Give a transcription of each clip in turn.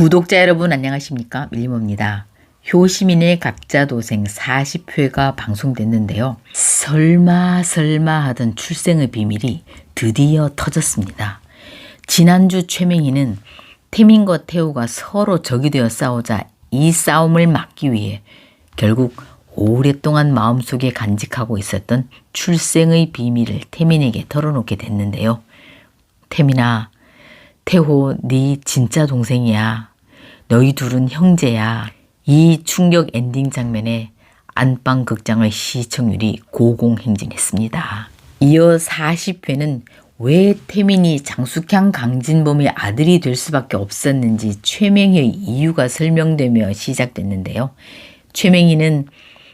구독자 여러분 안녕하십니까? 밀림입니다. 효시민의 가짜도생 40회가 방송됐는데요. 설마 하던 출생의 비밀이 드디어 터졌습니다. 지난주 최맹희는 태민과 태호가 서로 적이 되어 싸우자 이 싸움을 막기 위해 결국 오랫동안 마음속에 간직하고 있었던 출생의 비밀을 태민에게 털어놓게 됐는데요. 태민아, 태호 네 진짜 동생이야. 너희 둘은 형제야. 이 충격 엔딩 장면에 안방 극장의 시청률이 고공행진했습니다. 이어 40회는 왜 태민이 장숙향 강진범의 아들이 될 수밖에 없었는지 최맹희의 이유가 설명되며 시작됐는데요. 최맹희는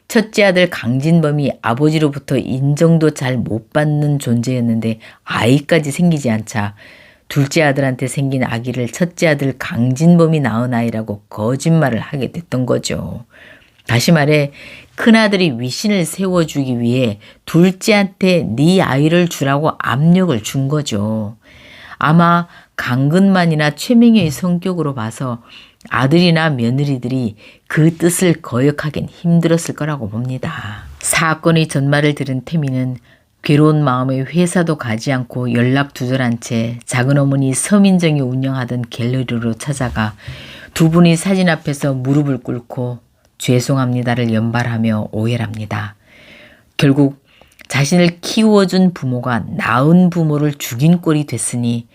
첫째 아들 강진범이 아버지로부터 인정도 잘 못 받는 존재였는데 아이까지 생기지 않자 둘째 아들한테 생긴 아기를 첫째 아들 강진범이 낳은 아이라고 거짓말을 하게 됐던 거죠. 다시 말해 큰아들이 위신을 세워주기 위해 둘째한테 네 아이를 주라고 압력을 준 거죠. 아마 강근만이나 최명희의 성격으로 봐서 아들이나 며느리들이 그 뜻을 거역하긴 힘들었을 거라고 봅니다. 사건의 전말을 들은 태민은 괴로운 마음에 회사도 가지 않고 연락 두절한 채 작은어머니 서민정이 운영하던 갤러리로 찾아가 두 분이 사진 앞에서 무릎을 꿇고 죄송합니다를 연발하며 오열합니다. 결국 자신을 키워준 부모가 낳은 부모를 죽인 꼴이 됐으니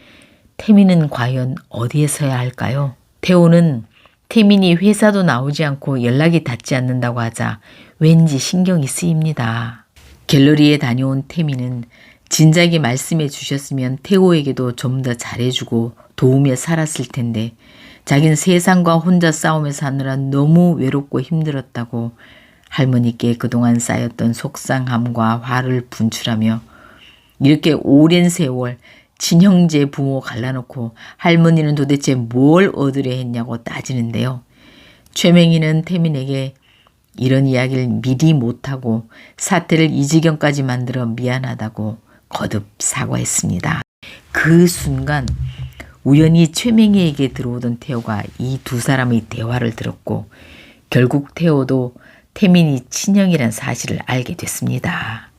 태민은 과연 어디에 서야 할까요? 태호는 태민이 회사도 나오지 않고 연락이 닿지 않는다고 하자 왠지 신경이 쓰입니다. 갤러리에 다녀온 태민은 진작에 말씀해 주셨으면 태호에게도 좀 더 잘해주고 도우며 살았을 텐데 자긴 세상과 혼자 싸우며 사느라 너무 외롭고 힘들었다고 할머니께 그동안 쌓였던 속상함과 화를 분출하며 이렇게 오랜 세월 친형제 부모 갈라놓고 할머니는 도대체 뭘 얻으려 했냐고 따지는데요. 최맹희는 태민에게 이런 이야기를 미리 못하고 사태를 이 지경까지 만들어 미안하다고 거듭 사과했습니다. 그 순간 우연히 최맹희에게 들어오던 태호가 이 두 사람의 대화를 들었고 결국 태호도 태민이 친형이란 사실을 알게 됐습니다.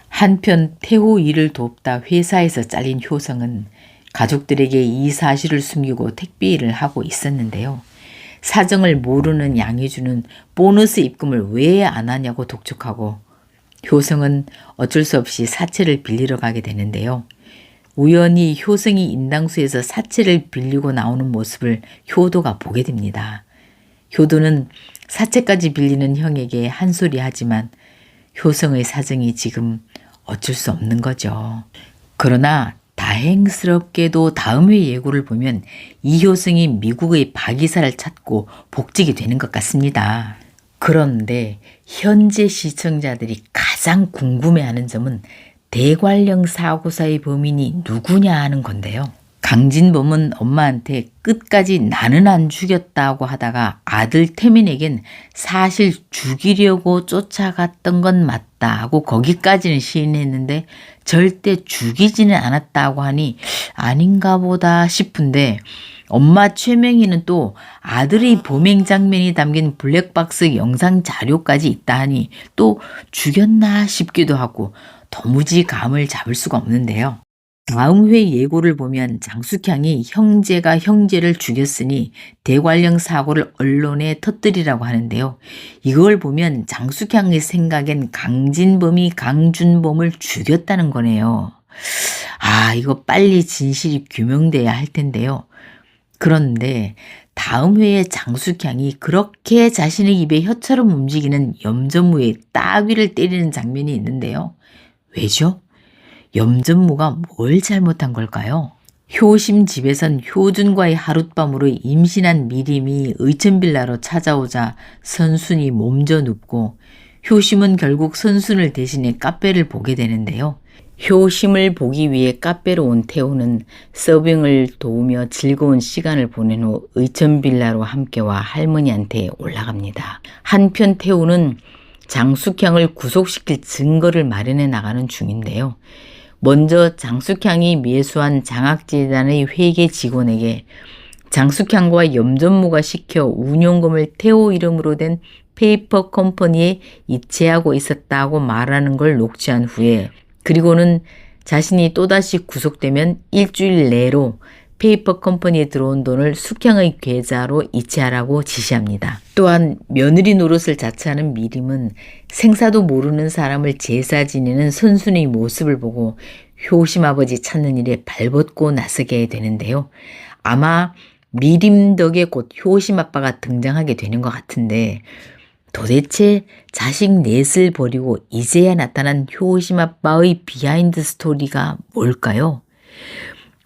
한편 태호 일을 돕다 회사에서 잘린 효성은 가족들에게 이 사실을 숨기고 택배 일을 하고 있었는데요. 사정을 모르는 양혜주는 보너스 입금을 왜 안 하냐고 독촉하고 효성은 어쩔 수 없이 사채를 빌리러 가게 되는데요. 우연히 효성이 인당수에서 사채를 빌리고 나오는 모습을 효도가 보게 됩니다. 효도는 사채까지 빌리는 형에게 한 소리 하지만 효성의 사정이 지금 어쩔 수 없는 거죠. 그러나 다행스럽게도 다음 회 예고를 보면 이효성이 미국의 박이사를 찾고 복직이 되는 것 같습니다. 그런데 현재 시청자들이 가장 궁금해하는 점은 대관령 사고사의 범인이 누구냐 하는 건데요. 강진범은 엄마한테 끝까지 나는 안 죽였다고 하다가 아들 태민에겐 사실 죽이려고 쫓아갔던 건 맞다 하고 거기까지는 시인했는데 절대 죽이지는 않았다고 하니 아닌가 보다 싶은데 엄마 최명희는 또 아들의 범행 장면이 담긴 블랙박스 영상 자료까지 있다 하니 또 죽였나 싶기도 하고 도무지 감을 잡을 수가 없는데요. 다음 회 예고를 보면 장숙향이 형제가 형제를 죽였으니 대관령 사고를 언론에 터뜨리라고 하는데요. 이걸 보면 장숙향의 생각엔 강진범이 강준범을 죽였다는 거네요. 이거 빨리 진실이 규명돼야 할 텐데요. 그런데 다음 회에 장숙향이 그렇게 자신의 입에 혀처럼 움직이는 염전무에 따귀를 때리는 장면이 있는데요. 왜죠? 염전무가 뭘 잘못한 걸까요? 효심 집에선 효준과의 하룻밤으로 임신한 미림이 의천빌라로 찾아오자 선순이 몸져 눕고 효심은 결국 선순을 대신해 카페를 보게 되는데요. 효심을 보기 위해 카페로 온 태호는 서빙을 도우며 즐거운 시간을 보낸 후 의천빌라로 함께와 할머니한테 올라갑니다. 한편 태호는 장숙향을 구속시킬 증거를 마련해 나가는 중인데요. 먼저 장숙향이 매수한 장학재단의 회계 직원에게 장숙향과 염전무가 시켜 운용금을 태호 이름으로 된 페이퍼 컴퍼니에 이체하고 있었다고 말하는 걸 녹취한 후에 그리고는 자신이 또다시 구속되면 일주일 내로 페이퍼 컴퍼니에 들어온 돈을 숙향의 계좌로 이체하라고 지시합니다. 또한 며느리 노릇을 자처하는 미림은 생사도 모르는 사람을 제사 지내는 선순의 모습을 보고 효심 아버지 찾는 일에 발벗고 나서게 되는데요. 아마 미림 덕에 곧 효심 아빠가 등장하게 되는 것 같은데 도대체 자식 넷을 버리고 이제야 나타난 효심 아빠의 비하인드 스토리가 뭘까요?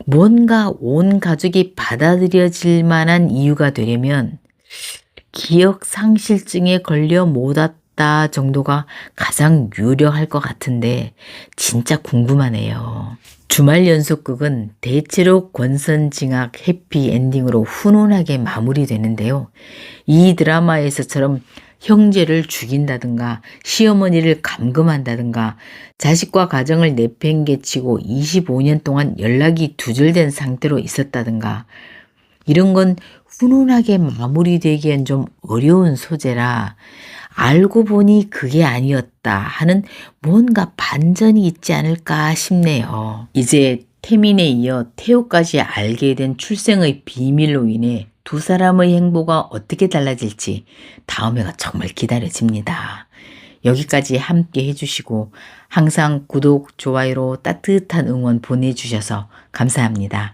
뭔가 온 가족이 받아들여질 만한 이유가 되려면 기억 상실증에 걸려 못 왔다 정도가 가장 유력할 것 같은데 진짜 궁금하네요. 주말 연속극은 대체로 권선징악 해피엔딩으로 훈훈하게 마무리되는데요. 이 드라마에서처럼 형제를 죽인다든가 시어머니를 감금한다든가 자식과 가정을 내팽개치고 25년 동안 연락이 두절된 상태로 있었다든가 이런 건 훈훈하게 마무리되기엔 좀 어려운 소재라 알고 보니 그게 아니었다 하는 뭔가 반전이 있지 않을까 싶네요. 이제 태민에 이어 태호까지 알게 된 출생의 비밀로 인해 두 사람의 행보가 어떻게 달라질지 다음 회가 정말 기다려집니다. 여기까지 함께 해주시고 항상 구독, 좋아요로 따뜻한 응원 보내주셔서 감사합니다.